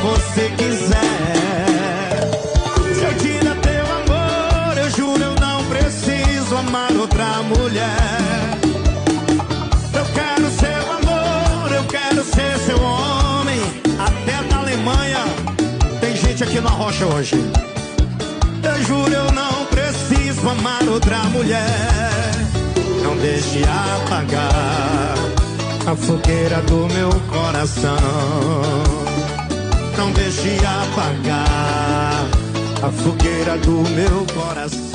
você quiser. Se eu te der teu amor, eu juro eu não preciso amar outra mulher. Eu quero seu amor, eu quero ser seu homem. Até na Alemanha tem gente aqui na rocha hoje. Eu juro eu não preciso amar outra mulher. Não deixe apagar a fogueira do meu coração. Não deixe apagar a fogueira do meu coração.